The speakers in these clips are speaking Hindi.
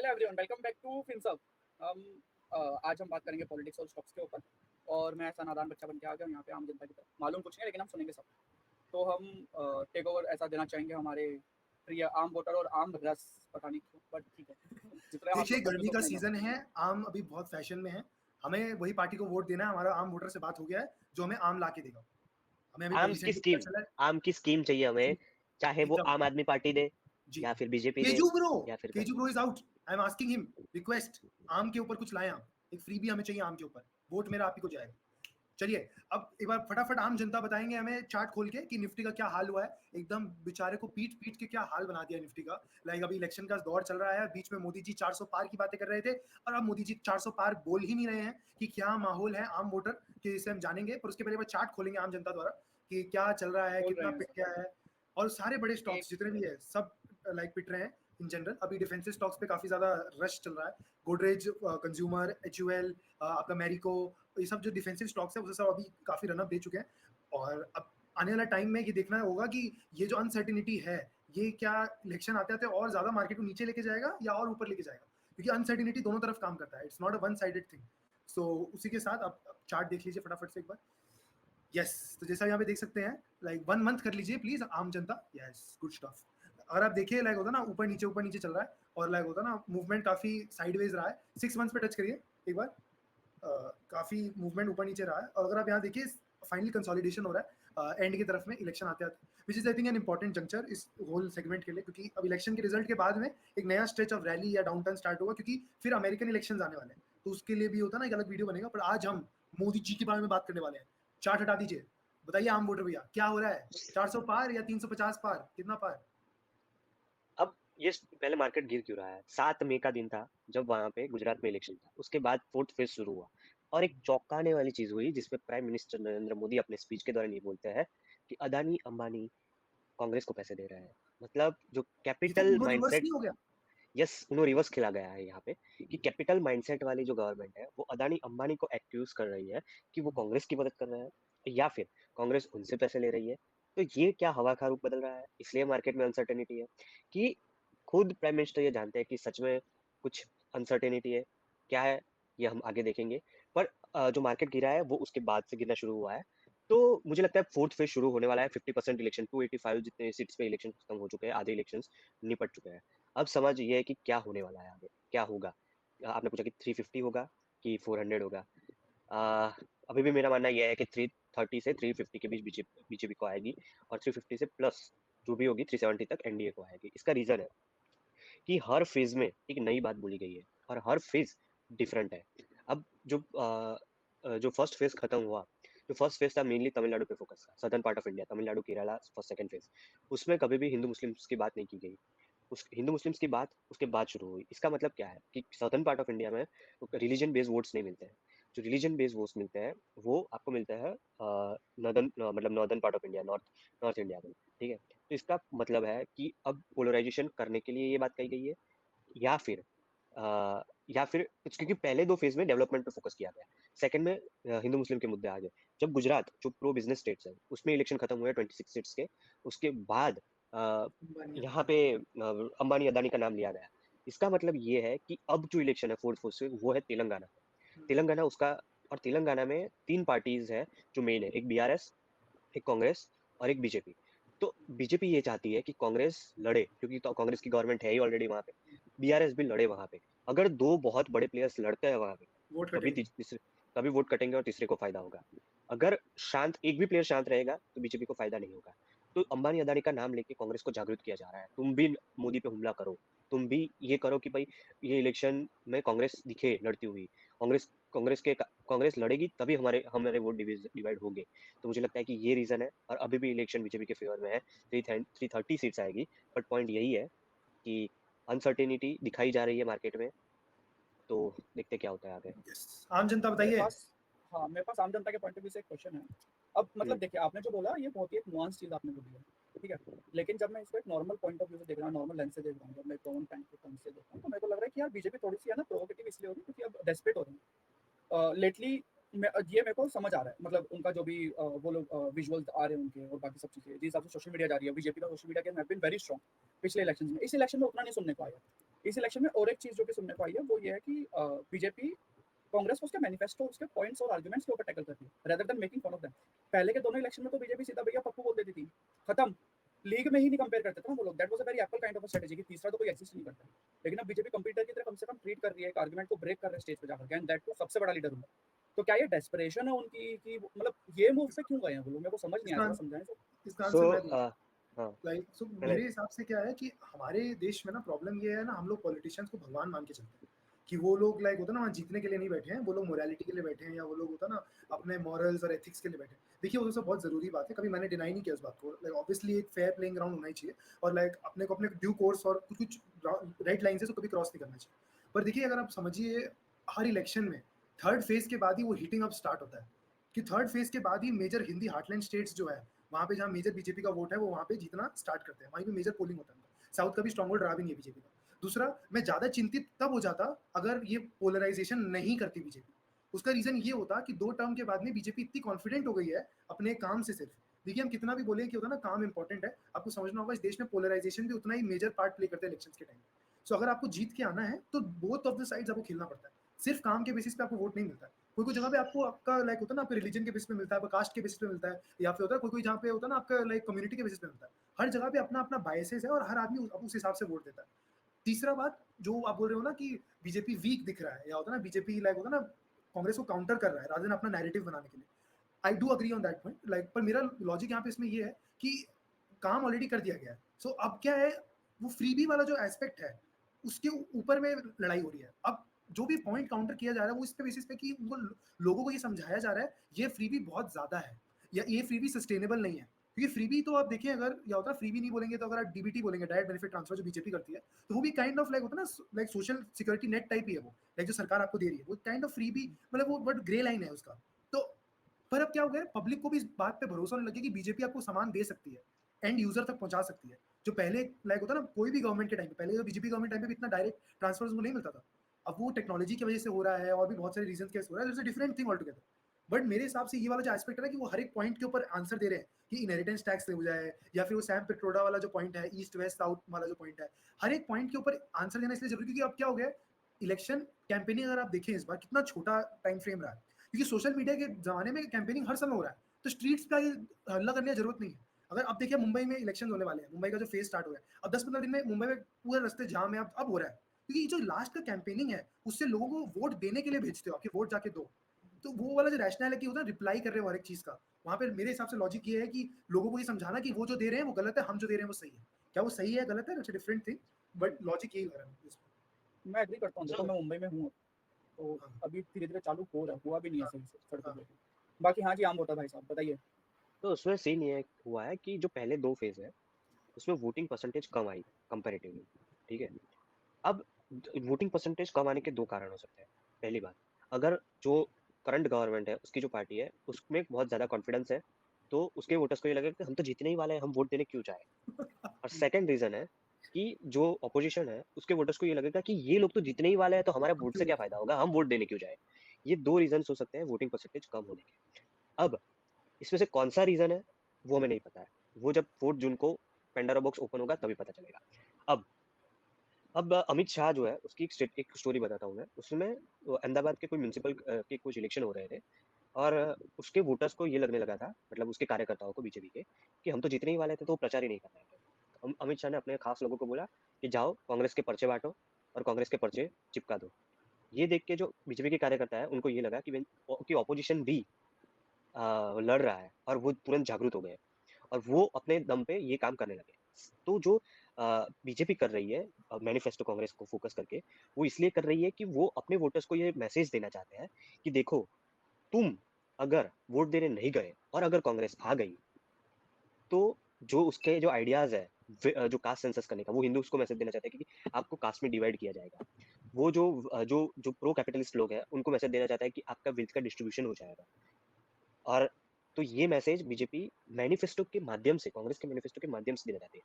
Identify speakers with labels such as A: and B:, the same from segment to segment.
A: Everyone, welcome back to Finsub. आज हम बात करेंगे पॉलिटिक्स और स्टॉक्स के ऊपर। और मैं ऐसा नादान बच्चा बन के आ गया हूँ यहाँ पे आम जनता की तरफ। मालूम कुछ नहीं लेकिन हम सुनेंगे सब। तो हम टेक ओवर ऐसा देना चाहेंगे हमारे प्रिय आम वोटर और आम रस, पता नहीं क्यों, बट ठीक है। जितने आप
B: देखिए,
A: लोग
B: गर्मी का
A: confuse हो
B: सीजन है, आम अभी बहुत फैशन में है। हमें वही पार्टी को वोट देना है। हमारा आम वोटर से बात हो गया है जो हमें आम ला के देगा। हमें अभी
C: आम की
B: रिसेंटली
C: स्कीम
B: पता चला है
C: आम की स्कीम चाहिए हमें, चाहे वो
B: एकदम
C: आम आदमी पार्टी दे
B: जी।
C: या फिर बीजेपी दे
B: केजू ब्रो,
C: या फिर
B: केजू bro is out. I am asking him, request, आम के ऊपर कुछ लाएं आप। एक फ्री भी हमें चाहिए आम के ऊपर। वोट मेरा आप ही को जाएगा। चलिए, अब एक बार फटाफट आम जनता बताएंगे हमें चार्ट खोल के कि निफ्टी का क्या हाल हुआ है। एकदम बेचारे को पीट पीट के क्या हाल बना दिया निफ्टी का। लाइक अभी इलेक्शन का दौर चल रहा है, बीच में मोदी जी 400 पार की बातें कर रहे थे और अब मोदी जी 400 पार बोल ही नहीं रहे हैं कि क्या माहौल है आम वोटर के, इसे हम जानेंगे। पर उसके पहले बार चार्ट खोलेंगे आम जनता द्वारा कि क्या चल रहा है,
A: बोल
B: कितना
A: रहे हैं
B: पिट
A: सब।
B: गया है। और सारे बड़े स्टॉक्स
A: एक
B: जितने भी है सब लाइक पिट रहे हैं इन जनरल। अभी डिफेंसिव स्टॉक्स पे काफी ज्यादा रश चल रहा है। गोदरेज, कंज्यूमर, HUL, आपका मैरिको, ये सब जो डिफेंसिव स्टॉक्स है वो सब अभी काफी रनअप दे चुके हैं। और अब आने वाला टाइम में ये देखना होगा कि ये जो अनसर्टिनिटी है ये क्या इलेक्शन आते आते और ज्यादा मार्केट को नीचे लेके जाएगा या और ऊपर लेके जाएगा, क्योंकि अनसर्टिनिटी दोनों तरफ काम करता है। It's not a one sided thing. So उसी के साथ आप चार्ट देख लीजिए फटाफट से एक बार। यस, तो जैसा यहाँ पे देख सकते हैं, लाइक 1 मंथ कर लीजिए प्लीज आम जनता। Yes, good stuff. अगर आप देखिए लाइक होता ना ऊपर नीचे चल रहा है और लाइक होता ना मूवमेंट काफी साइडवेज रहा है। 6 मंथ्स पे टच करिए एक बार। काफी मूवमेंट ऊपर नीचे रहा है। और अगर आप यहाँ देखिए फाइनली कंसोलिडेशन हो रहा है एंड की तरफ में इलेक्शन आते आते, which is I think an important juncture इस होल सेगमेंट के लिए, क्योंकि अब इलेक्शन के रिजल्ट के बाद में एक नया स्ट्रेच ऑफ रैली या डाउन टर्न स्टार्ट होगा, क्योंकि फिर अमेरिकन इलेक्शन आने वाले हैं। तो उसके लिए भी होता है ना एक अलग वीडियो बनेगा। पर आज हम मोदी जी के बारे में बात करने वाले हैं। चार्ट हटा दीजिए, बताइए आम वोटर भैया क्या हो रहा है। 400 पार या 350 पार, कितना पार?
C: अब ये पहले मार्केट गिर क्यों रहा है? 7 मई का दिन था जब वहां पे गुजरात में इलेक्शन था, उसके बाद फोर्थ फेज शुरू हुआ और एक चौंकाने वाली चीज हुई जिसमें प्राइम मिनिस्टर नरेंद्र मोदी अपने स्पीच के दौरान ये बोलते हैं कि अदानी अंबानी कांग्रेस को पैसे दे रहे हैं। मतलब जो
B: ये तो
C: कैपिटल
B: उन्होंने रिवर्स
C: माइंडसेट,
B: नहीं हो गया?
C: यस, उन्होंने रिवर्स खेला गया है यहाँ पे कि कैपिटल माइंडसेट वाली जो गवर्नमेंट है वो अदानी अंबानी को एक्यूज कर रही है कि वो कांग्रेस की मदद कर रहे हैं या फिर कांग्रेस उनसे पैसे ले रही है। तो ये क्या हवा का रूप बदल रहा है, इसलिए मार्केट में अनसर्टेनिटी है कि खुद प्राइम मिनिस्टर ये जानते हैं कि सच में कुछ अनसर्टेनिटी है। क्या है ये हम आगे देखेंगे। पर जो मार्केट गिरा है वो उसके बाद से गिरना शुरू हुआ है। तो मुझे लगता है फोर्थ फेज शुरू होने वाला है। 50% इलेक्शन, 285 जितने सीट्स पे इलेक्शन खत्म हो चुके हैं, आधे इलेक्शन निपट चुके हैं। अब समझ ये है कि क्या होने वाला है, आगे क्या होगा। आपने पूछा कि 350 होगा कि 400 होगा। आ, अभी भी मेरा मानना यह है कि 330 से 350 के बीच बीजेपी को आएगी और 350 से प्लस जो भी होगी 370 तक एनडीए को आएगी। इसका रीजन है कि हर फेज में एक नई बात बोली गई है और हर फेज डिफरेंट है। अब जो फर्स्ट फेज खत्म हुआ, जो फर्स्ट फेज था मेनली तमिलनाडु पे फोकस था, southern part of India, Tamil Nadu, Kerala, first second phase. उसमें कभी भी हिंदू मुस्लिम्स की बात नहीं की गई। उस हिंदू मुस्लिम्स की बात उसके बाद शुरू हुई। इसका मतलब क्या है कि सदर्न पार्ट ऑफ इंडिया में रिलीजन बेस्ड वोट्स नहीं मिलते हैं। जो रिलीजन बेस्ड वोट्स मिलते हैं वो आपको मिलते हैं नॉर्दर्न, मतलब northern part of India, north India में। ठीक है, तो इसका मतलब है कि अब पोलराइजेशन करने के लिए ये बात कही गई है या फिर क्योंकि पहले 2 फेज में डेवलपमेंट पे फोकस किया गया, सेकंड में हिंदू मुस्लिम के मुद्दे आ गए। जब गुजरात जो प्रो बिजनेस स्टेट्स है उसमें इलेक्शन खत्म हुए 26 सीट्स के, उसके बाद यहाँ पे अंबानी अदानी का नाम लिया गया। इसका मतलब ये है कि अब जो इलेक्शन है फोर्थ फोर्थ से वो है तेलंगाना में। तेलंगाना उसका, और तेलंगाना में 3 पार्टीज है जो मेन है, एक बीआरएस, एक कांग्रेस और एक बीजेपी। तो बीजेपी ये चाहती है कि कांग्रेस लड़े, क्योंकि तो कांग्रेस की गवर्नमेंट है ही ऑलरेडी वहां पे। बीआरएस भी लड़े वहां पे। अगर 2 बहुत बड़े प्लेयर्स लड़ते हैं वहां पे
B: वोट
C: तभी
B: कटेंगे।
C: तभी वोट कटेंगे और तीसरे को फायदा होगा। अगर एक भी प्लेयर शांत रहेगा तो बीजेपी को फायदा नहीं होगा। तो अंबानी अदानी का नाम लेके कांग्रेस को जागरूक किया जा रहा है, तुम भी मोदी पे हमला करो, तुम भी ये करो कि भाई ये इलेक्शन में कांग्रेस दिखे लड़ती हुई। कांग्रेस लड़ेगी तभी हमारे हमारे वोट डिवाइड होंगे। तो मुझे लगता है कि ये रीजन है और अभी भी इलेक्शन बीजेपी के फेवर में है। 330 सीट्स आएगी। बट पॉइंट यही है कि अनसर्टेनिटी दिखाई जा रही है मार्केट में। तो देखते क्या होता है आगे।
B: यस, आम जनता
A: मेरे
B: बताइए।
A: पास मेरे पास आम जनता के पॉइंट ऑफ व्यू से एक क्वेश्चन है। अब मतलब देखिए, आपने जो बोला ये बहुत ही एक नुआंस चीज़ आपने बोली है, ठीक है। लेकिन जब मैं इसको एक नॉर्मल पॉइंट ऑफ व्यू से देख रहा हूँ, नॉर्मल लेंस से देख रहा हूँ, जब मैं कॉमन पैंट के टर्म से देख रहा हूँ, तो मेरे को लग रहा है कि यार बीजेपी थोड़ी सी है ना प्रोवोकेटिव इसलिए हो रही है क्योंकि अब डेस्परेट हो रही है लेटली। ये मेरे को समझ आ रहा है, मतलब उनका जो भी वो लोग विजुअल्स आ रहे हैं उनके और बाकी सब चीज़ें जिस हिसाब से सोशल मीडिया जा रही है, बीजेपी का social media can have been very strong पिछले इलेक्शन में। इस इलेक्शन में उतना नहीं सुनने को आया, इस इलेक्शन में और एक चीज़ जो कि सुनने को आई है वो ये है कि बीजेपी कांग्रेस को उसके मैनिफेस्टो, उसके पॉइंट्स और आर्गुमेंट्स के ऊपर टैकल करती है rather than making fun of them. पहले के दोनों इलेक्शन में तो बीजेपी सीधा भैया पप्पू बोल देती थी, खत्म। लीग में ही नहीं कंपेयर करते थे ना वो लोग। That was a very Apple kind of a strategy कि तीसरा तो कोई एग्जिस्ट नहीं करता। लेकिन अब बीजेपी कंप्यूटर की तरह कम से कम ट्रीट कर रही है, एक आर्गुमेंट को ब्रेक कर रहे हैं स्टेज पे जाकर, एंड दैट टू सबसे बड़ा लीडर हूँ। तो क्या ये डेस्परेशन है उनकी कि मतलब ये मूव पे क्यों गए हैं वो लोग? मेरे को समझ नहीं आया,
B: इसका
A: थोड़ा समझाएं सर।
B: इसका आंसर
C: सो
B: मैं दूं।
C: हाँ
B: लाइक सो
C: पहले
B: मेरे हिसाब से क्या है कि हमारे देश में ना प्रॉब्लम ये है ना, हम लोग पॉलिटिशियंस को भगवान मान के चलते हैं कि वो लोग लाइक होता है ना वहाँ जीतने के लिए नहीं बैठे हैं, वो लोग मोरालिटी के लिए बैठे हैं, या वो लोग होता है ना अपने मॉरल्स और एथिक्स के लिए बैठे हैं। देखिए वो तो सब बहुत जरूरी बात है, कभी मैंने डिनाई नहीं किया उस बात को। लाइक ऑब्वियसली एक फेयर प्लेइंग ग्राउंड होना ही चाहिए, और लाइक अपने को अपने ड्यू कोर्स और कुछ कुछ रेड लाइन से तो कभी क्रॉस नहीं करना चाहिए। पर देखिए अगर आप समझिए, हर इलेक्शन में थर्ड फेज के बाद ही वो हीटिंग अप स्टार्ट होता है, कि थर्ड फेज के बाद ही मेजर हिंदी हार्टलैंड स्टेट्स जो है वहाँ पे जहाँ मेजर बीजेपी का वोट है वो वहाँ पे जीतना स्टार्ट करते हैं, वहीं पे मेजर पोलिंग होता है। साउथ का भी स्ट्रॉन्ग होल्ड रहा भी नहीं है बीजेपी का। दूसरा, मैं ज्यादा चिंतित तब हो जाता अगर ये पोलराइजेशन नहीं करती बीजेपी। उसका रीजन ये होता कि 2 टर्म के बाद में बीजेपी इतनी कॉन्फिडेंट हो गई है अपने काम से सिर्फ। देखिए हम कितना भी बोले कि होता ना काम इंपॉर्टेंट है, आपको समझना होगा इस देश में पोलराइजेशन भी उतना ही मेजर पार्ट प्ले करते हैं इलेक्शंस के टाइम। सो अगर आपको जीत के आना है तो बोथ ऑफ द साइड्स आपको खेलना पड़ता है, सिर्फ काम के बेसिस पे आपको वोट नहीं मिलता है। कोई कोई जगह पे आपको आपका लाइक होता है ना आपके रिलीजन के बेसिस पे मिलता है, आपका कास्ट के बेसिस पे मिलता है, या फिर होता है कोई कोई जहाँ पे होता है ना आपका लाइक कम्युनिटी के बेसिस पे मिलता है। हर जगह पे अपना अपना बायसेस है और हर आदमी उस हिसाब से वोट देता है। तीसरा बात जो आप बोल रहे हो ना कि बीजेपी वीक दिख रहा है, या होता है ना बीजेपी लाइक होता है ना कांग्रेस को काउंटर कर रहा है रादर देन अपना नैरेटिव बनाने के लिए। I do agree on that point, like पर मेरा लॉजिक यहाँ पे इसमें ये है कि काम ऑलरेडी कर दिया गया है। सो अब क्या है, वो फ्रीबी वाला जो एस्पेक्ट है उसके ऊपर में लड़ाई हो रही है। अब जो भी पॉइंट काउंटर किया जा रहा है वो इस पे बेसिस पे कि उनको लोगों को ये समझाया जा रहा है ये फ्रीबी बहुत ज्यादा है, या ये फ्रीबी सस्टेनेबल नहीं है। क्योंकि फ्रीबी तो आप देखिए, अगर या होता है फ्रीबी नहीं बोलेंगे तो अगर आप डीबीटी बोलेंगे, डायरेक्ट बेनिफिट ट्रांसफर, जो बीजेपी करती है, तो वो भी काइंड ऑफ लाइक होता है ना like social security net type ही है वो, लाइक जो सरकार आपको दे रही है वो काइंड ऑफ फ्रीबी, मतलब वो बट ग्रे लाइन है उसका। तो पर अब क्या हो गया, पब्लिक को भी इस बात पे भरोसा होने लगे कि बीजेपी आपको सामान दे सकती है, एंड यूजर तक पहुंचा सकती है। जो पहले लाइक होता ना कोई भी गवर्नमेंट के टाइम पे, पहले तो बीजेपी गवर्नमेंट टाइम पे भी इतना डायरेक्ट ट्रांसफर को नहीं मिलता था। अब वो टेक्नोलॉजी की वजह से हो रहा है और भी बहुत सारे रीजन के हो रहा है, it's a different thing all together. But मेरे हिसाब से ये वाला जो एस्पेक्ट है ना कि वो हर एक पॉइंट के ऊपर आंसर दे रहे हैं कि इनहेरिटेंस टैक्स हो जाए, या फिर वो सैम पेट्रोडा वाला जो पॉइंट है, ईस्ट वेस्ट साउथ वाला जो पॉइंट है, हर एक पॉइंट के ऊपर आंसर देना इसलिए जरूरी, क्योंकि अब क्या हो गया, इलेक्शन कैंपेनिंग अगर आप देखें इस बार कितना छोटा टाइम फ्रेम रहा है, क्योंकि सोशल मीडिया के जमाने में कैंपेनिंग हर समय हो रहा है, तो स्ट्रीट्स पे हल्ला करने की जरूरत नहीं है। अगर अब देखिए मुंबई में इलेक्शन होने वाले हैं, मुंबई का जो फेज स्टार्ट हो गया, अब 10-15 दिन में मुंबई में पूरे रास्ते जाम है, अब हो रहा है, क्योंकि जो लास्ट का कैंपेनिंग है उससे लोगों को वोट देने के लिए भेजते हो, आपके वोट जाके दो। तो वो वाला जो रैशनल है कि होता है रिप्लाई कर रहे हो हर एक चीज का, वहां पे मेरे हिसाब से लॉजिक ये है कि लोगों को ये समझाना कि वो जो दे रहे हैं वो गलत है, हम जो दे रहे हैं वो सही है। क्या वो सही है गलत है, it's different thing, but logic यही लग रहा है मुझे।
A: मैं एग्री करता हूँ, देखो मैं मुंबई में हूँ, तो
B: हाँ
A: अभी धीरे-धीरे चालू हो रहा है, हुआ भी नहीं है
B: हाँ
A: सही से सड़कों
B: हाँ
A: पे। बाकी हाँ जी, आम वोटर भाई साहब बताइए।
C: तो उसमें सीन ये हुआ है कि जो पहले 2 फेज है उसमें वोटिंग परसेंटेज कम आई कंपैरेटिवली, ठीक है। अब वोटिंग परसेंटेज कम आने के 2 कारण हो सकते हैं। पहली बात, अगर जो करंट गवर्नमेंट है उसकी जो पार्टी है उसमें बहुत ज्यादा कॉन्फिडेंस है, तो उसके वोटर्स को ये लगेगा कि हम तो जीतने ही वाले हैं, हम वोट देने क्यों जाए। और सेकंड रीजन है कि जो ऑपोजिशन है उसके वोटर्स को ये लगेगा कि ये लोग तो जीतने ही वाले हैं, तो हमारे
B: हम
C: वोट
B: क्यों
C: से क्या
B: वोट
C: फायदा होगा, हम वोट देने क्यों जाए। ये 2 रीजन हो सकते हैं वोटिंग परसेंटेज कम होने के। अब इसमें से कौन सा रीजन है वो हमें नहीं पता है, वो जब 4 जून को पेंडोरा बॉक्स ओपन होगा तभी पता चलेगा। अब अमित शाह जो है उसकी एक स्टोरी बताता हूँ मैं। उसमें वो अहमदाबाद के कोई म्युनिसिपल के कुछ इलेक्शन हो रहे थे, और उसके वोटर्स को ये लगने लगा था, मतलब उसके कार्यकर्ताओं को बीजेपी के, कि हम तो जीतने ही वाले थे, तो वो प्रचार ही नहीं कर रहे थे। अमित शाह ने अपने खास लोगों को बोला कि जाओ कांग्रेस के पर्चे बांटो और कांग्रेस के पर्चे चिपका दो। ये देख के जो बीजेपी के कार्यकर्ता है उनको ये लगा कि ऑपोजिशन भी लड़ रहा है, और वो तुरंत जागरूक हो गए और वो अपने दम पे ये काम करने लगे। तो जो बीजेपी कर रही है मैनिफेस्टो कांग्रेस को फोकस करके, वो इसलिए कर रही है कि वो अपने वोटर्स को ये मैसेज देना चाहते हैं कि देखो, तुम अगर वोट देने नहीं गए और अगर कांग्रेस आ गई, तो जो उसके जो आइडियाज है जो कास्ट सेंसस करने का, वो हिंदूज को मैसेज देना चाहते हैं कि आपको कास्ट में डिवाइड किया जाएगा। वो जो जो जो प्रो कैपिटलिस्ट लोग हैं उनको मैसेज देना चाहता है कि आपका वेल्थ का डिस्ट्रीब्यूशन हो जाएगा। और तो ये मैसेज बीजेपी मैनिफेस्टो के माध्यम से, कांग्रेस के मैनिफेस्टो के माध्यम से देना चाहती है।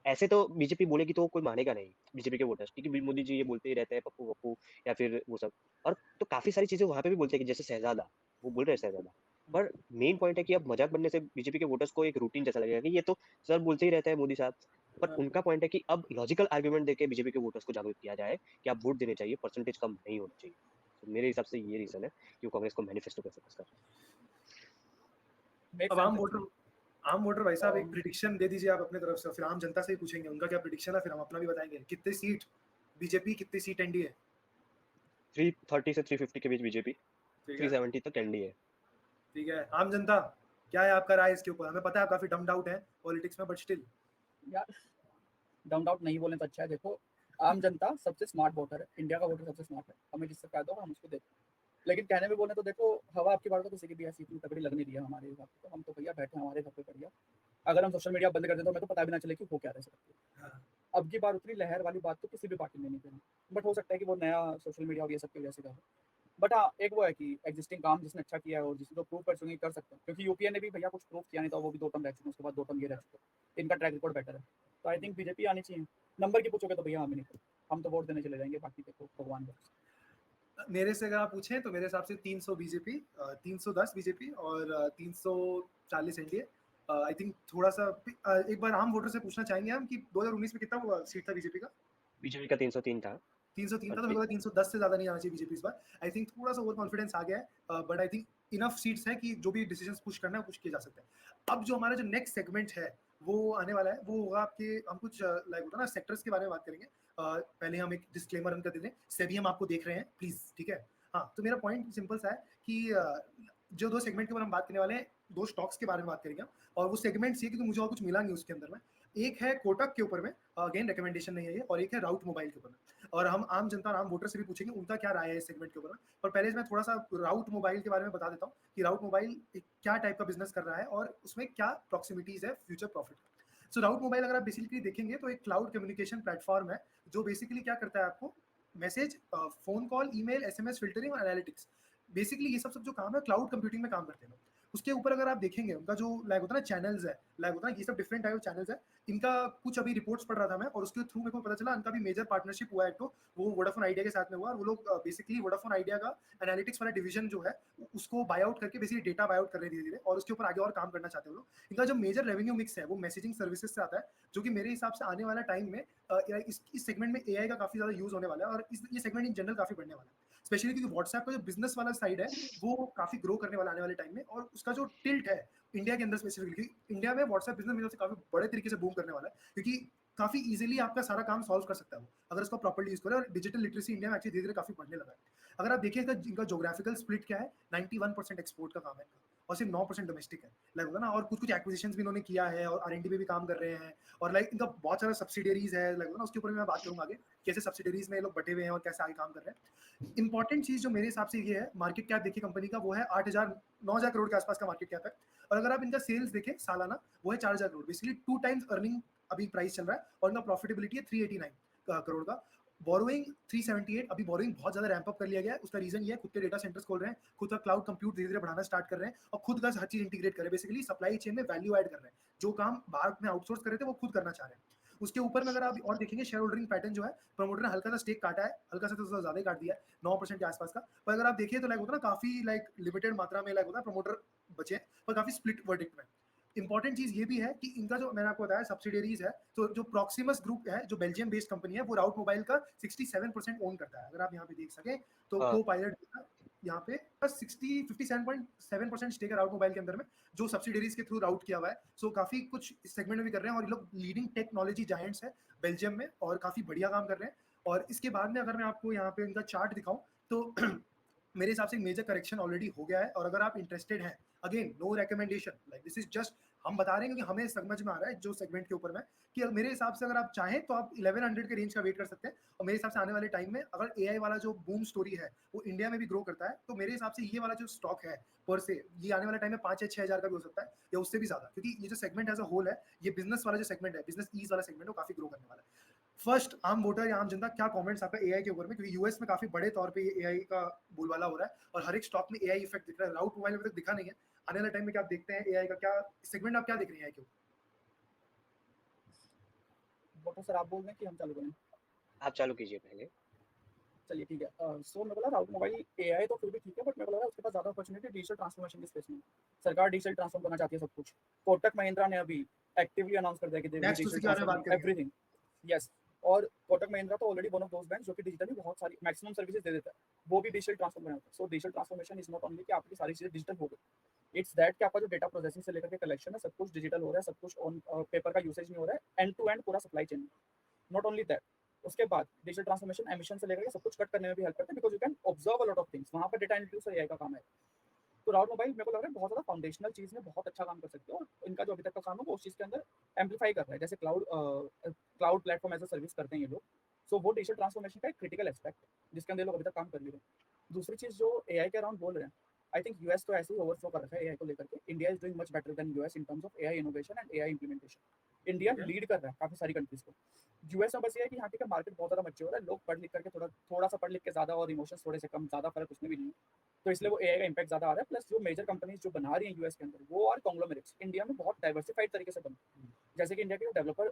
C: ऐसे तो बीजेपी बोलेगी तो कोई मानेगा नहीं बीजेपी के वोटर्स, क्योंकि मोदी जी ये बोलते ही रहते हैं पप्पू पप्पू या फिर वो सब। और तो काफी सारी चीजें वहां पे भी बोलते हैं कि जैसे शहजादा, वो बोल रहे हैं शहजादा। पर मेन पॉइंट है कि अब मजाक बनने से बीजेपी के वोटर्स को एक रूटीन जैसा लगेगा कि ये तो सर बोलते ही रहते हैं मोदी साहब। पर उनका पॉइंट है कि अब लॉजिकल आर्गुमेंट देके बीजेपी के वोटर्स को जागरूक किया जाए कि आप वोट देने चाहिए, परसेंटेज कम नहीं होना चाहिए। तो मेरे हिसाब से ये रीजन है कि वो कांग्रेस को मैनिफेस्टो पे फोकस कर रहे हैं।
A: मेक
B: अब
A: सेंस
B: आम वोटर भाई साहब एक
A: Um,
B: प्रिडिक्शन दे दीजिए आप अपने तरफ से, फिर आम जनता से ही पूछेंगे उनका क्या प्रिडिक्शन है, फिर हम अपना भी बताएंगे। कितनी सीट बीजेपी, कितनी सीट एनडीए?
C: 330 से 350 के बीच बीजेपी,
B: ठीक है,
C: 370 तक एनडीए।
B: ठीक है। आम जनता, क्या है आपका राय इसके ऊपर? हमें पता है आप काफी डम्ड आउट है पॉलिटिक्स में, बट स्टिल।
A: यार डम्ड आउट नहीं बोलने तो अच्छा है। देखो, आम जनता सबसे स्मार्ट वोटर है, इंडिया का वोटर सबसे स्मार्ट है, हमें जिससे फायदा होगा हम उसको देखें। लेकिन कहने में बोले तो देखो, हवा आपकी बार तो किसी की भी ऐसी इतनी तगड़ी लगने दी है हमारे हिसाब से, तो हम तो भैया बैठे हैं हमारे घर पे बढ़िया। अगर हम सोशल मीडिया बंद कर दें तो हमें तो पता भी ना चले कि हो क्या रहा है।
B: हाँ।
A: अब की बार उतनी लहर वाली बात तो किसी भी पार्टी ने नहीं करी, बट हो सकता है कि वो नया सोशल मीडिया और ये सब की वजह से कर। बट हाँ, एक वो है कि एग्जिस्टिंग काम जिसने अच्छा किया है और जिसने तो प्रूव कर चुके कर सकते हैं, क्योंकि यूपीए ने भी भैया कुछ प्रूव किया नहीं था, वो भी 2 टर्म रह चुके हैं, उसके बाद 2 टर्म ये रह चुके हैं, इनका ट्रैक रिकॉर्ड बेटर है। तो आई थिंक बीजेपी आनी चाहिए। नंबर की पूछोगे तो भैया हमें नहीं पता, हम तो वोट देने चले जाएंगे, बाकी देखो भगवान भरोसे।
B: मेरे से अगर आप पूछें तो मेरे हिसाब से 300 बीजेपी, 310 बीजेपी और 340 एनडीए। आई थिंक थोड़ा सा एक बार आम वोटर से पूछना चाहेंगे हम कि 2019 में कितना सीट था बीजेपी का?
C: बीजेपी का 303 था।
B: 303 था, तो
C: अर्थवी
B: मेरे को 310 से ज्यादा नहीं आना चाहिए बीजेपी इस बार। आई थिंक थोड़ा सा ओवर कॉन्फिडेंस आ गया है, but I think enough seats है कि जो भी डिसीजंस पुश करना है पुश किए जा सकते हैं। अब जो हमारा जो नेक्स्ट सेगमेंट है वो आने वाला है, वो होगा आपके, हम कुछ लाइक होता है ना सेक्टर्स के बारे में बात करेंगे। पहले हम एक डिस्क्लेमर रन कर देते हैं, सेबी हम आपको देख रहे हैं प्लीज, ठीक है। हाँ, तो मेरा पॉइंट सिंपल सा है कि जो 2 सेगमेंट के बारे में हम बात करने वाले हैं, 2 स्टॉक्स के बारे में बात करेंगे हम, और वो सेगमेंट्स ये, क्योंकि मुझे और कुछ मिला नहीं उसके अंदर में। एक है कोटक के ऊपर में, अगेन रिकमेंडेशन नहीं है ये, और एक है राउट मोबाइल के ऊपर में। और हम आम जनता और आम वोटर से भी पूछेंगे उनका क्या राय है इस सेगमेंट के ऊपर में। पर पहले मैं थोड़ा सा राउट मोबाइल के बारे में बता देता हूँ कि राउट मोबाइल क्या टाइप का बिजनेस कर रहा है और उसमें क्या प्रॉक्सिमिटीज है फ्यूचर प्रॉफिट। सो राउट मोबाइल अगर आप बेसिकली देखेंगे तो एक क्लाउड कम्युनिकेशन प्लेटफॉर्म है, जो बेसिकली क्या करता है, आपको message, phone call, email, SMS filtering और एनालिटिक्स, बेसिकली ये सब जो काम है क्लाउड कंप्यूटिंग में काम करते हैं। उसके ऊपर अगर आप देखेंगे उनका जो लाइक होता है ना चैनल्स है, लाइक होता है ये सब डिफरेंट टाइप ऑफ चैनल्स है। इनका कुछ अभी रिपोर्ट्स पढ़ रहा था मैं, और उसके थ्रू मेरे को पता चला इनका भी मेजर पार्टनरशिप हुआ है, तो वो वोडाफोन आइडिया के साथ में हुआ, और वो लोग बेसिकली वोडाफोन आइडिया का एनालिटिक्स वाला डिवीजन जो है उसको बाय आउट करके बेसिकली डेटा बाय आउट कर रहे हैं धीरे धीरे, और उसके ऊपर आगे और काम करना चाहते हैं वो लोग। इनका जो मेजर रेवेन्यू मिक्स है वो मैसेजिंग सर्विसेज से आता है, जो कि मेरे हिसाब से आने वाला टाइम में इस सेगमेंट में एआई का काफी ज्यादा यूज होने वाला है, और ये सेगमेंट इन जनरल काफी बढ़ने वाला है, स्पेशली क्योंकि व्हाट्सएप का जो बिजनेस वाला साइड है वो काफी ग्रो करने वाला आने वाले टाइम में, और उसका जो टिल्ट है इंडिया के अंदर स्पेसिफिकली, इंडिया में व्हाट्सएप बिजनेस मेरे से काफी बड़े तरीके से बूम करने वाला है, क्योंकि काफी इजीली आपका सारा काम सॉल्व कर सकता है वो, अगर उसको प्रॉपर्ली यूज करें। और डिजिटल लिटरेसी इंडिया में एक्चुअली धीरे धीरे काफी बढ़ने लगा है। अगर आप देखिए इनका जोग्राफिकल स्प्लिट क्या है, 91% एक्सपोर्ट का काम है इनका, और सिर्फ 9% डोमेस्टिक है, लाइक होगा ना। और कुछ कुछ एक्विजिशंस भी इन्होंने किया है, और आर&डी पे भी काम कर रहे हैं, और लाइक इनका बहुत सारा सब्सिडरीज है, लाइक ना, उसके ऊपर मैं बात करूंगा आगे, कैसे सब्सिडरीज में ये लोग बटे हुए हैं और कैसे आगे काम कर रहे हैं। इंपॉर्टेंट चीज जो मेरे हिसाब से ये है, मार्केट कैप देखिए कंपनी का, वो है 9,000 करोड़ के आसपास का मार्केट कैप है, और अगर आप इनका सेल्स देखें सालाना, वो है 4,000 करोड़, बेसिकली 2 टाइम्स अर्निंग अभी प्राइस चल रहा है, और इनका प्रॉफिटेबिलिटी है 389 करोड़ का। बोरोइंग 378, अभी बोरोइंग बहुत ज्यादा रैंप अप कर लिया गया है। उसका रीजन ये है, खुद के डेटा सेंटर्स खोल रहे हैं, खुद का क्लाउड कंप्यूट धीरे धीरे बढ़ाना स्टार्ट कर रहे हैं, और खुद का हर चीज इंटीग्रेट कर रहे हैं, बेसिकली सप्लाई चेन में वैल्यू ऐड कर रहे हैं, जो काम बाहर में आउटसोर्स कर रहे थे वो खुद करना चाह रहे हैं। उसके ऊपर में अगर आप और देखेंगे शेयर होल्डिंग पैटर्न जो है, प्रमोटर ने हल्का सा स्टेक काटा है, हल्का सा तो ज्यादा ही काट दिया है, 9% के आसपास का। पर अगर आप देखिए तो लाइक होता है ना, काफी लाइक लिमिटेड मात्रा में लाइक होता है प्रमोटर बचे, पर काफी स्प्लिट वर्डिक्ट में। इंपॉर्टेंट चीज ये भी है कि इनका जो मैंने आपको बताया सब्सिडरीज है, तो जो प्रॉक्सिमस ग्रुप है, जो बेल्जियम बेस्ड कंपनी है, वो राउट मोबाइल का 67% ओन करता है। अगर आप यहाँ पे देख सके तो
C: हाँ।
B: को पायलट यहाँ पे 57.7% स्टेक है राउट मोबाइल के अंदर में, जो सब्सिडरीज के थ्रू राउट किया हुआ है। सो काफी कुछ इस सेगमेंट में भी कर रहे हैं, और ये लोग लीडिंग टेक्नोलॉजी जायंट्स है बेल्जियम में, और काफी बढ़िया काम कर रहे हैं। और इसके बाद में अगर मैं आपको यहाँ पे इनका चार्ट दिखाऊं तो मेरे हिसाब से मेजर करेक्शन ऑलरेडी हो गया है, और अगर आप इंटरेस्टेड हैं, again no recommendation, like this is just हम बता रहे हैं क्योंकि हमें समझ में आ रहा है जो सेगमेंट के ऊपर में, कि मेरे हिसाब से अगर आप चाहें तो आप 1100 के रेंज का वेट कर सकते हैं। और मेरे हिसाब से आने वाले टाइम में अगर एआई वाला जो बूम स्टोरी है वो इंडिया में भी ग्रो करता है, तो मेरे हिसाब से ये वाला जो स्टॉक है पर से, ये आने वाले टाइम में 5 या 6 हज़ार का भी हो सकता है, या उससे भी ज्यादा, क्योंकि ये जो सेगमेंट एज अ होल है, ये बिजनेस वाला जो सेगमेंट है, बिजनेस ईज वाला सेगमेंट है, वो काफी ग्रो करने वाला है। फर्स्ट, आम वोटर या आम जनता, क्या कमेंट्स आपका एआई के ऊपर में, क्योंकि यूएस में काफी बड़े तौर पे ये एआई का बोलबाला हो रहा है, और हर एक स्टॉक में एआई इफेक्ट दिख रहा है। राउट मोबाइल में तक दिखा नहीं है, आने वाले टाइम में क्या आप देखते हैं एआई का, क्या सेगमेंट आप क्या देख रहे हैं एआई के ऊपर?
A: वो तो सर आप बोल रहे हैं कि हम चालू करें?
C: आप चालू कीजिए पहले।
A: चलिए ठीक है। सो मेरे को लगा राउट मोबाइल एआई तो फिर भी ठीक है, बट मेरे को लगा उसके पास ज़्यादा अपॉर्चुनिटी डिजिटल ट्रांसफॉर्मेशन की स्पेस में। सरकार डिजिटल ट्रांसफॉर्म करना चाहती है सब कुछ। कोटक महिंद्रा ने अभी एक्टिवली अनाउंस कर दिया कि they will be
B: next
A: digital
B: उसी के बारे में बात
A: ट्रांसफॉर्मिंग
B: करेंगे।
A: एवरीथिंग। यस, और कोटक महिंद्रा तो already one of those bank जो कि डिजिटली बहुत सारी मैक्सिमम सर्विसेज दे देता है, वो भी डिजिटल ट्रांसफॉर्म बनाता है। So digital transformation is not only कि आपकी सारी चीज़ें डिजिटल हो गई, इट्स दैट कि आपका जो डेटा प्रोसेसिंग से लेकर के कलेक्शन है सब कुछ डिजिटल हो रहा है, सब कुछ ऑन पेपर का यूसेज नहीं हो रहा है, एंड टू एंड पूरा supply chain. Not only that, उसके बाद डिजिटल ट्रांसफॉर्मेशन एमिशन से लेकर के सब कुछ कट करने में भी हेल्प करता है, because you can observe a lot of things. वहाँ पर डेटा एनालिटिक्स और एआई का काम है। तो राउट मोबाइल मेरे को लग रहा है बहुत ज़्यादा फाउंडेशनल चीज़ में बहुत अच्छा काम कर सकते हो, और इनका जो अभी तक का काम है वो उस चीज़ के अंदर एम्पलीफाई कर रहा है, जैसे cloud platform as a service करते हैं ये लोग। सो वो डिजिटल ट्रांसफॉर्मेशन का एक क्रिटिकल एस्पेक्ट है जिसके अंदर ये लोग अभी तक काम कर भी रहे हैं। दूसरी चीज़ जो एआई के अराउंड बोल रहे हैं, आई थिंक यूएस तो ऐसे ही ओवरफ्लो कर रखा है एआई को लेकर के। India is doing much better than US in terms of AI innovation and AI implementation. India
B: ठीक है।
A: लीड कर रहा है काफ़ी सारी कंट्रीज को। यूएस में बस ये है कि यहाँ का मार्केट बहुत ज़्यादा मैच्योर है, लोग पढ़ लिख करके थोड़ा सा पढ़ लिख के ज़्यादा और इमोशंस थोड़े से कम, ज़्यादा फर्क उसमें भी नहीं है। तो इसलिए वो एआई का इम्पैक्ट ज़्यादा आ रहा है। प्लस जो मेजर कंपनीज जो बना रही हैं यूएस के अंदर वो आर कॉन्ग्लोमरेट्स, इंडिया में बहुत डाइवर्सिफाइड तरीके से बनती हैं। जैसे कि इंडिया के डेवलपर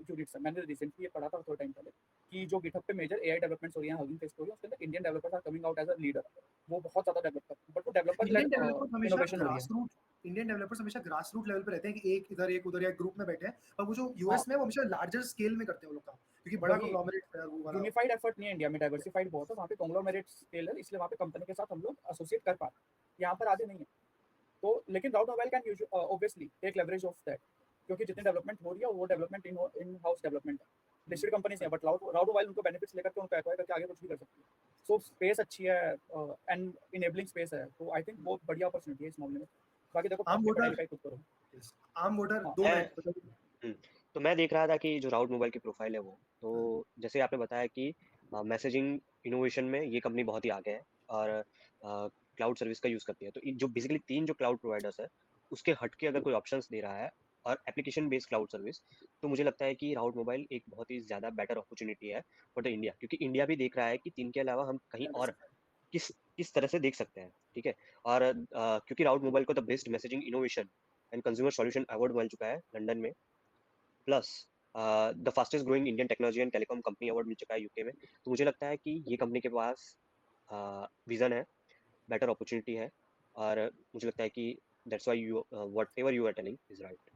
A: यूनिट्स है, मैंने रिसेंटली ये पढ़ा था थोड़ा टाइम पहले कि जो गिटहब पे मेजर एआई डेवलपमेंट्स हो रही हैं, हगिंग फेस हो रही है, उसके अंदर Indian developers are coming out as a leader. वो बहुत ज़्यादा डेवलपर, बट वो डेवलपर लेड इनोवेशन हो रही है।
B: इंडियन डेवलपर्स हमेशा ग्रास रूट लेवल पे रहते हैं कि एक इधर एक उधर एक ग्रुप में बैठे हैं, और वो जो
A: हाँ,
B: यूएस में वो हमेशा लार्जर स्केल में करते हैं वो लोग काम, क्योंकि बड़ा
A: वही
B: कॉन्ग्लोमरेट है वो वाला।
A: यूनिफाइड एफर्ट नहीं है इंडिया में, डाइवर्सिफाइड बहुत है। वहाँ पे कॉन्ग्लोमरेट स्केल है, इसलिए वहाँ पे कंपनी के साथ हम लोग एसोसिएट कर पाते हैं, यहाँ पर आधे नहीं है। तो लेकिन Route Mobile can obviously take leverage of that, क्योंकि जितनी डेवलपमेंट हो रही है वो डेवलपमेंट इन हाउस डेवलपमेंट है। लिस्टेड कंपनीज हैं, बट राउट मोबाइल उनको बेनिफिट्स लेकर के उनको एक्वायर करके आगे कुछ भी कर सकती है। सो स्पेस अच्छी है एंड इनेबलिंग स्पेस है, तो आई थिंक बहुत बढ़िया अपॉर्चुनिटी है इस मामले में। बाकी देखो
B: आम
A: अपनी पढ़ाई
B: वोटर,
A: लिखाई खुद करो।
B: आम वोटर
A: हाँ
B: 2
C: मैं
B: मिनट बताइए।
C: हुँ, तो मैं देख रहा था कि जो राउट मोबाइल की प्रोफ़ाइल है वो, तो जैसे आपने बताया कि मैसेजिंग इनोवेशन में ये कंपनी बहुत ही आगे है और क्लाउड सर्विस का यूज़ करती है। तो इ जो बेसिकली 3 जो क्लाउड प्रोवाइडर्स हैं, उसके हट के अगर कोई ऑप्शंस दे रहा है और एप्लीकेशन बेस्ड क्लाउड सर्विस, तो मुझे लगता है कि राउट मोबाइल एक बहुत ही ज़्यादा बेटर अपॉर्च्युनिटी है फॉर द इंडिया, क्योंकि इंडिया भी देख रहा है कि 3 के अलावा हम कहीं और किस किस तरह से देख सकते हैं, ठीक है? और क्योंकि राउट मोबाइल को the best messaging innovation and consumer solution award मिल चुका है लंदन में, plus the fastest growing Indian technology and telecom company award मिल चुका है यूके में। तो मुझे लगता है कि ये कंपनी के पास विजन है, बेटर अपॉर्चुनिटी है, और मुझे लगता है कि that's why you whatever you are telling is right.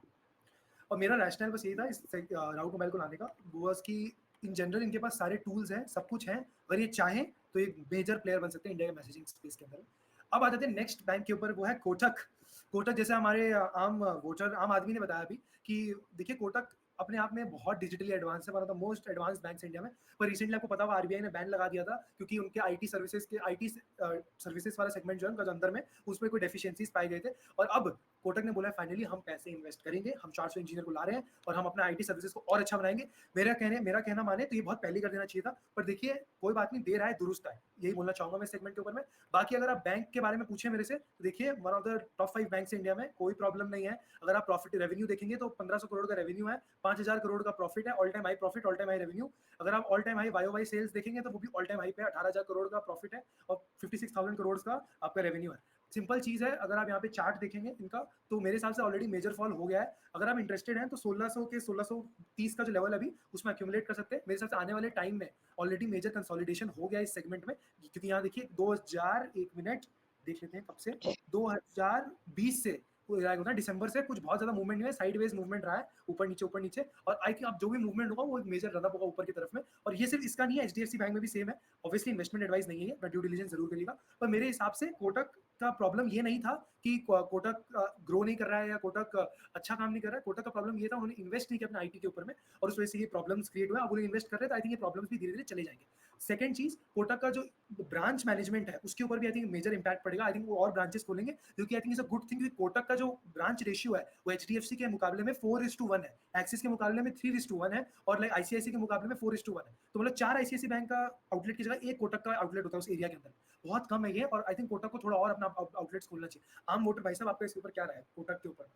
B: और मेरा रैशनल बस यही था इस राउट मोबाइल को लाने का, वो was कि इन जनरल इनके पास सारे टूल्स हैं, सब कुछ है, अगर ये चाहें तो एक मेजर प्लेयर बन सकते हैं इंडिया के मैसेजिंग स्पेस के अंदर। अब आ जाते हैं नेक्स्ट बैंक के ऊपर, वो है कोटक। कोटक जैसे हमारे आम वोटर, आम आदमी ने बताया अभी कि देखिए कोटक अपने आप में बहुत डिजिटली एडवांस है, one of the most advance bank India में। पर रिसेंटली आपको पता हुआ आरबीआई ने बैन लगा दिया था, क्योंकि उनके आईटी सर्विसेज के आईटी सर्विसेज वाला सेगमेंट जो है उनका जो अंदर में, उसमें कोई डेफिशिएंसीज पाए गए थे। और अब कोटक ने बोला है फाइनली हम पैसे इन्वेस्ट करेंगे, हम 400 इंजीनियर को ला रहे हैं और हम अपना आईटी सर्विसेज को और अच्छा बनाएंगे। मेरा कहना माने तो ये बहुत पहले कर देना चाहिए था, पर देखिए कोई बात नहीं, दे रहा है दुरुस्त है, यही बोलना चाहूंगा मैं सेगमेंट के ऊपर में। बाकी अगर आप बैंक के बारे में पूछे मेरे से, तो देखिए one of the top 5 bank India में, कोई प्रॉब्लम नहीं है। अगर आप प्रॉफिट रेवेन्यू देखेंगे तो 1500 करोड़ का रेवेन्यू है, 5000 करोड़ का प्रॉफिट है, all time high profit, all time high revenue. अगर आप ऑल टाइम हाई वाई सेल्स देखेंगे तो वो भी ऑल टाइम हाई पे 18000 करोड़ का प्रॉफिट है और 56000 करोड़ का आपका रेवेन्यू है। सिंपल चीज है, अगर आप यहाँ पे चार्ट देखेंगे इनका, तो मेरे हिसाब से ऑलरेडी मेजर फॉल हो गया है। अगर आप इंटरेस्टेड हैं तो 1600 के 1630 का जो लेवल अभी उसमें अक्यूमुलेट कर सकते हैं। मेरे हिसाब से आने वाले टाइम में ऑलरेडी मेजर कंसोलिडेशन हो गया इस सेगमेंट में, क्योंकि यहाँ देखिए 2000, एक मिनट देख लेते हैं कब से, 2020 से होता है दिसंबर से कुछ बहुत ज्यादा मूवमेंट नहीं है, साइडवेज मूवमेंट रहा है, ऊपर नीचे। और आई थिंक अब जो भी मूवमेंट होगा वो एक मेजर रनअप होगा ऊपर की तरफ में। और ये सिर्फ इसका नहीं है, एचडीएफसी बैंक में भी सेम है। ऑब्वियसली इन्वेस्टमेंट एडवाइस नहीं है, ड्यू डिलिजेंस जरूर करिएगा। पर मेरे हिसाब से कोटक का प्रॉब्लम ये नहीं था कि कोटक ग्रो नहीं कर रहा है या कोटक अच्छा काम नहीं कर रहा है। कोटक का प्रॉब्लम ये था उन्होंने इन्वेस्ट नहीं किया अपने आईटी के ऊपर में, और उस वजह से ये प्रॉब्लम्स क्रिएट हुआ। अब उन्हें इन्वेस्ट कर रहे हैं तो आई थिंक ये प्रॉब्लम्स भी धीरे धीरे चले जाएंगे। सेकंड चीज, कोटक का जो ब्रांच मैनेजमेंट है उसके ऊपर भी आई थिंक मेजर इंपैक्ट पड़ेगा। आई थिंक वो और ब्रांचेस खोलेंगे, क्योंकि I think is a good thing. Kotak का जो ब्रांच रेशियो है वो एचडीएफसी के मुकाबले में 4:1 है, एक्सिस के मुकाबले में 3:1 है, और लाइक आईसीआईसी के मुकाबले में 4:1 है। तो मतलब 4 आईसीआईसी बैंक का आउटलेट की जगह एक कोटक का आउटलेट होता है उस एरिया के अंदर, बहुत कम है ये। और आई थिंक कोटक को थोड़ा और अपना आउटलेट्स खोलना चाहिए। आम वोटर भाई साहब, आपका इसके ऊपर क्या राय है कोटक के ऊपर?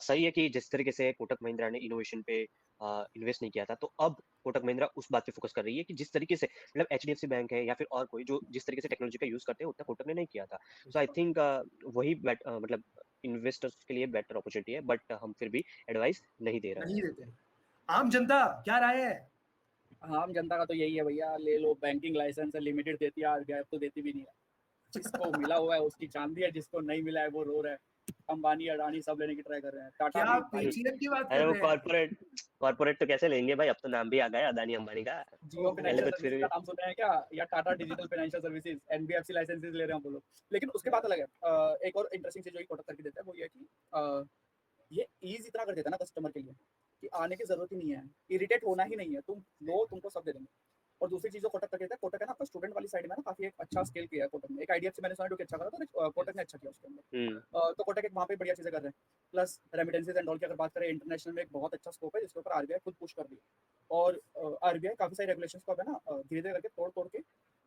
C: सही है कि जिस तरीके से कोटक महिंद्रा ने इनोवेशन पे इन्वेस्ट नहीं किया था, तो अब कोटक महिंद्रा उस बात पे फोकस कर रही है कि जिस तरीके से मतलब एचडीएफसी बैंक है या फिर और कोई जो जिस तरीके से टेक्नोलॉजी का यूज करते हैं उतना कोटक ने नहीं किया था। सो आई थिंक वही मतलब इन्वेस्टर्स के लिए बेटर अपॉर्चुनिटी है, बट हम फिर भी एडवाइस नहीं दे रहे हैं।
B: नहीं देते। आम जनता क्या राय है?
A: आम जनता का तो यही है भैया, ले लो बैंकिंग लाइसेंस है, लिमिटेड देती है आरबीआई, अब तो देती भी नहीं है। जिसको मिला हुआ है उसकी चांदी है, जिसको नहीं मिला है वो रो रहा है। अंबानी अडानी सब लेने की ट्राई कर रहे हैं, टाटा
B: क्या
A: भी भाई।
B: पेटीएम की बात
C: अरे
B: कर
C: वो
B: रहे हैं?
C: कॉर्पोरेट तो कैसे लेंगे भाई, अब तो नाम भी आ गया अदानी अंबानी का।
A: जियो
B: ओहो।
C: पहले
A: फाइनेंशियल
C: तो फिर
A: सर्विसेज
C: भी
A: का नाम सुने हैं क्या, या Tata digital financial services, NBFC licenses ले रहे हैं वो लोग। लेकिन उसके बाद अलग है। एक और इंटरेस्टिंग चीज जो कोटक करके देता है वो ये है कि ये ईज इतना कर देता है ना कस्टमर के लिए कि आने की जरूरत ही नहीं है, इरिटेट होना ही नहीं है, तुम लो तुमको सब दे देंगे। और दूसरी चीज जो कोटक करके देता है, कोटक है ना आपका स्टूडेंट वाली साइड में ना काफी एक अच्छा स्केल किया है कोटक ने। एक आईडीएफसी मैंने सुना है जो कि अच्छा करा था, और कोटक ने अच्छा किया उसके अंदर। तो कोटक एक वहाँ पे बढ़िया चीजें कर रहे हैं। प्लस रेमिटेंसेज एंड ऑल की अगर बात करें, इंटरनेशनल में एक बहुत अच्छा स्कोप है जिसके ऊपर आरबीआई खुद पुश कर रही है। और आरबीआई काफी सारी रेगुलेशंस को अब है ना धीरे धीरे करके तोड़ के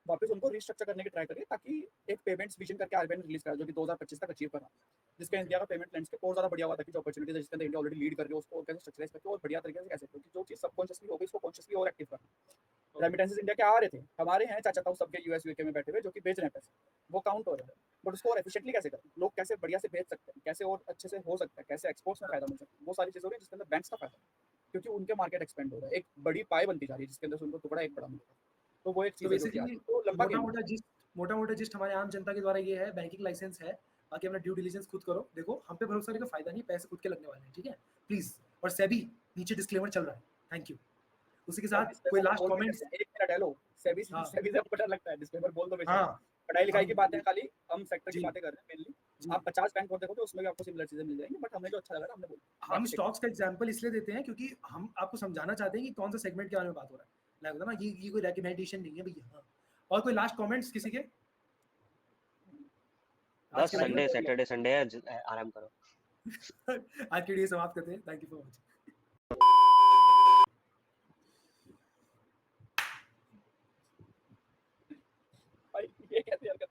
A: वापस उनको रिस्ट्रक्चर करने की ट्राई करिए, ताकि एक पेमेंट्स विजन करके आरबीआई ने रिलीज करा जो कि 2025 तक अचीव करा, जिसका इंडिया का पेमेंट लैंडस्केप और ज़्यादा बढ़िया हुआ था कि जो अपॉर्चुनिटीज है जिसके अंदर इंडिया ऑलरेडी लीड कर रही है उसको कैसे स्ट्रक्चराइज करके और बढ़िया तरीके से कैसे, क्योंकि जो चीज़ सबकॉन्शियसली हो गई उसको कॉन्शियसली और एक्टिव करना। रेमिटेंसेज इंडिया के आ रहे थे, हमारे हैं चाचा ताऊ सबके यूएस यूके में बैठे हुए जो कि बेच रहे हैं पैसे, वो काउंट हो रहे हैं। बट उसको और एफिशिएंटली कैसे करें, लोग कैसे बढ़िया से भेज सकते हैं, कैसे और अच्छे से हो सकता है, कैसे एक्सपोर्ट्स में फायदा मिल सकता है, वो सारी चीज़ें हो रही है जिसके अंदर बैंक्स का फायदा है, क्योंकि उनके मार्केट एक्सपेंड हो रहा है, एक बड़ी पाई बनती जा रही है जिसके अंदर से उनको टुकड़ा एक बड़ा मिलेगा। तो वो एक
B: तो
A: चीज़ है जो कि आ रही
B: बेसिकली
A: है, तो लंबा गेम है।
B: मोटा-मोटा जिस्ट हमारे आम जनता के द्वारा ये है, बैंकिंग लाइसेंस है, बाकी अपना ड्यू डिलिजेंस खुद करो। देखो, हम पे भरोसा करने का फायदा नहीं, पैसे खुद के लगने वाले हैं, ठीक है? प्लीज़। और सेबी नीचे डिस्क्लेमर चल रहा है। Thank you. उसी के
A: अब
B: साथ कोई
A: डिस्क्लेमर
B: लास्ट
A: बोल के
B: कमेंट्स?
A: करते हैं, 1 मिनट हेलो, सेबी
B: हाँ,
A: सेबी से हमको डर लगता है, डिस्क्लेमर बोल दो बेशक।
B: हाँ,
A: पढ़ाई-लिखाई की
B: हम
A: बातें खाली, हम सेक्टर की
B: जी,
A: बातें कर रहे हैं मेनली।
B: जी।
A: आप 50 बैंक और देखोगे उसमें भी आपको सिमिलर चीज़ें मिल जाएँगी, बट हमें जो अच्छा लगा ना हमने बोला।
B: हम
A: बाकी टेक्निकल
B: स्टॉक्स का एग्जांपल इसलिए देते हैं क्योंकि हम आपको समझाना चाहते हैं कि कौन सा सेगमेंट के बारे में बात हो रहा है। लाइक होता है ना, ये कोई रिकमेंडेशन नहीं है भैया। हाँ। और कोई लास्ट कमेंट्स किसी के? आज
C: बस
B: के लिए
C: संडे सैटरडे संडे है, आराम करो।
B: आज के लिए समाप्त करते हैं। Thank you for watching.
A: भाई ये कैसी हरकत